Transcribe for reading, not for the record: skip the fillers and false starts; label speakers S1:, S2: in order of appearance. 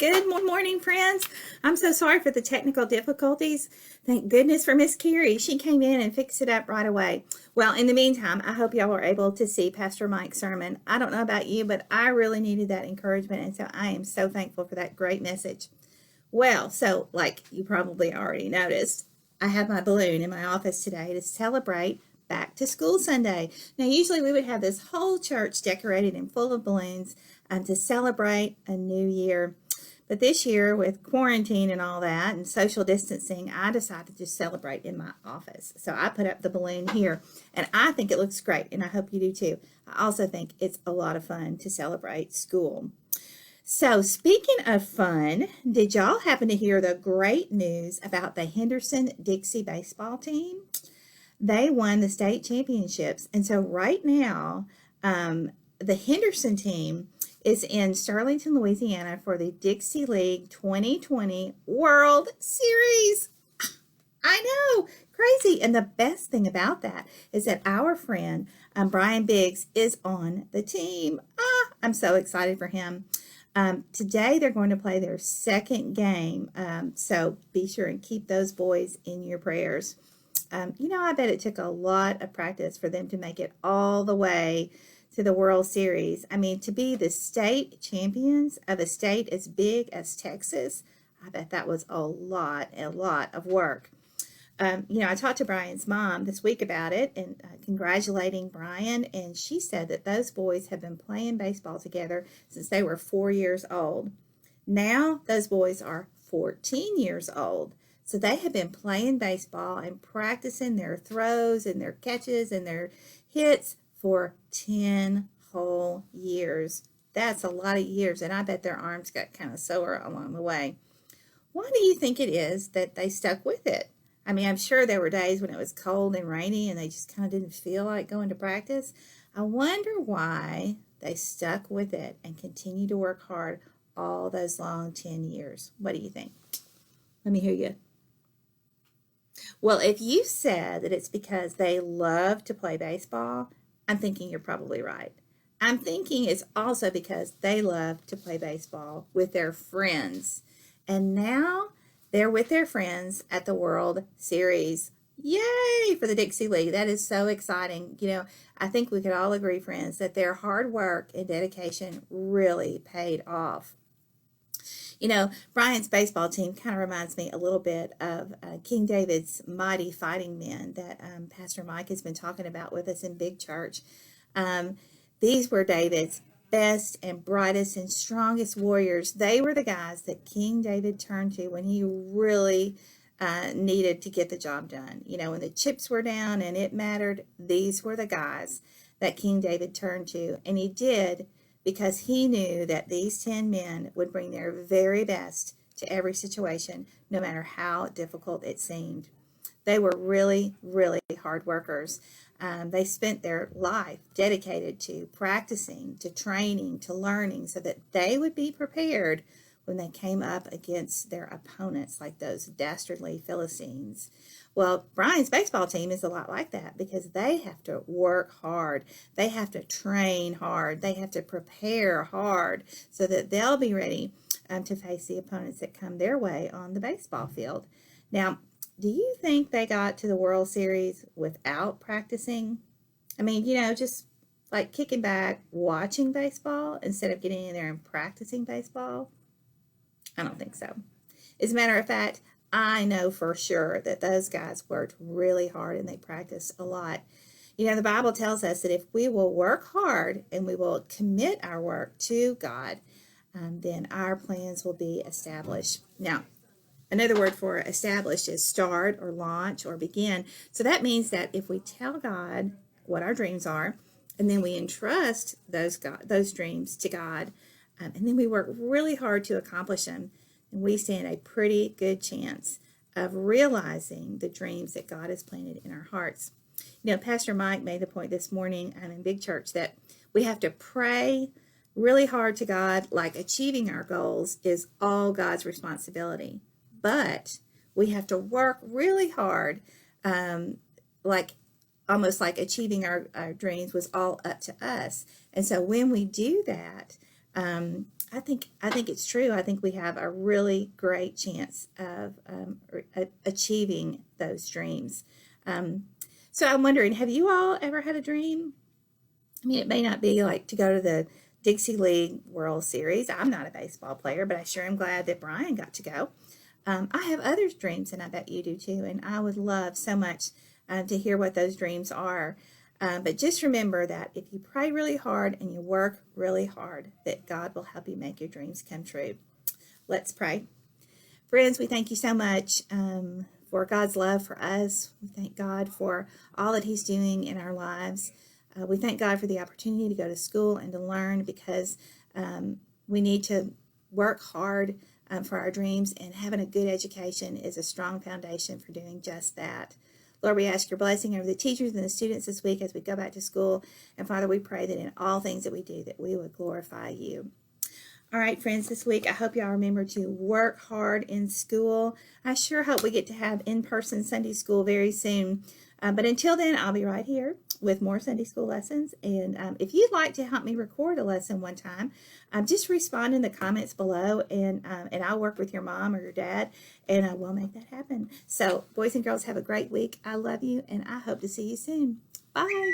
S1: Good morning, friends. I'm so sorry for the technical difficulties. Thank goodness for Miss Carrie. She came in and fixed it up right away. Well, in the meantime, I hope y'all were able to see Pastor Mike's sermon. I don't know about you, but I really needed that encouragement, and so I am so thankful for that great message. Well, so like you probably already noticed, I have my balloon in my office today to celebrate Back to School Sunday. Now, usually we would have this whole church decorated and full of balloons to celebrate a new year. But this year, with quarantine and all that and social distancing, I decided to celebrate in my office. So I put up the balloon here, and I think it looks great, and I hope you do too. I also think it's a lot of fun to celebrate school. So, speaking of fun, did y'all happen to hear the great news about the Henderson Dixie baseball team? They won the state championships, and so right now, the Henderson team is in Sterlington, Louisiana for the Dixie League 2020 World Series. I know, crazy. And the best thing about that is that our friend Brian Biggs is on the team. I'm so excited for him. Today they're going to play their second game, so be sure and keep those boys in your prayers. I bet it took a lot of practice for them to make it all the way to the World Series. I mean, to be the state champions of a state as big as Texas, I bet that was a lot of work. I talked to Brian's mom this week about it and congratulating Brian, and she said that those boys have been playing baseball together since they were 4 years old. Now, those boys are 14 years old. So they have been playing baseball and practicing their throws and their catches and their hits for 10 whole years. That's a lot of years, and I bet their arms got kind of sore along the way. Why do you think it is that they stuck with it? I mean, I'm sure there were days when it was cold and rainy and they just kind of didn't feel like going to practice. I wonder why they stuck with it and continued to work hard all those long 10 years. What do you think? Let me hear you. Well, if you said that it's because they love to play baseball, I'm thinking you're probably right. I'm thinking it's also because they love to play baseball with their friends. And now they're with their friends at the World Series. Yay for the Dixie League. That is so exciting. I think we could all agree, friends, that their hard work and dedication really paid off. Brian's baseball team kind of reminds me a little bit of King David's mighty fighting men that Pastor Mike has been talking about with us in Big Church. These were David's best and brightest and strongest warriors. They were the guys that King David turned to when he really needed to get the job done. When the chips were down and it mattered, these were the guys that King David turned to. And he did because he knew that these 10 men would bring their very best to every situation, no matter how difficult it seemed. They were really hard workers. They spent their life dedicated to practicing, to training, to learning, so that they would be prepared when they came up against their opponents, like those dastardly Philistines. Well, Brian's baseball team is a lot like that because they have to work hard. They have to train hard. They have to prepare hard so that they'll be ready to face the opponents that come their way on the baseball field. Now, do you think they got to the World Series without practicing? I mean, just like kicking back, watching baseball instead of getting in there and practicing baseball? I don't think so. As a matter of fact, I know for sure that those guys worked really hard and they practiced a lot. The Bible tells us that if we will work hard and we will commit our work to God, then our plans will be established. Now, another word for established is start or launch or begin. So that means that if we tell God what our dreams are, and then we entrust those dreams to God, and then we work really hard to accomplish them, and we stand a pretty good chance of realizing the dreams that God has planted in our hearts. Pastor Mike made the point this morning in Big Church that we have to pray really hard to God, like achieving our goals is all God's responsibility. But we have to work really hard, like almost like achieving our dreams was all up to us. And so when we do that, I think it's true. I think we have a really great chance of achieving those dreams. Um, so I'm wondering, have you all ever had a dream? I mean, it may not be like to go to the Dixie League World Series. I'm not a baseball player, but I sure am glad that Brian got to go. I have other dreams, and I bet you do too. And I would love so much to hear what those dreams are. But just remember that if you pray really hard and you work really hard, that God will help you make your dreams come true. Let's pray. Friends, we thank you so much for God's love for us. We thank God for all that He's doing in our lives. We thank God for the opportunity to go to school and to learn, because we need to work hard for our dreams, and having a good education is a strong foundation for doing just that. Lord, we ask your blessing over the teachers and the students this week as we go back to school. And Father, we pray that in all things that we do, that we would glorify you. All right, friends, this week I hope y'all remember to work hard in school. I sure hope we get to have in-person Sunday school very soon. But until then, I'll be right here with more Sunday school lessons. And if you'd like to help me record a lesson one time, just respond in the comments below, and I'll work with your mom or your dad, and we'll make that happen. So, boys and girls, have a great week. I love you, and I hope to see you soon. Bye.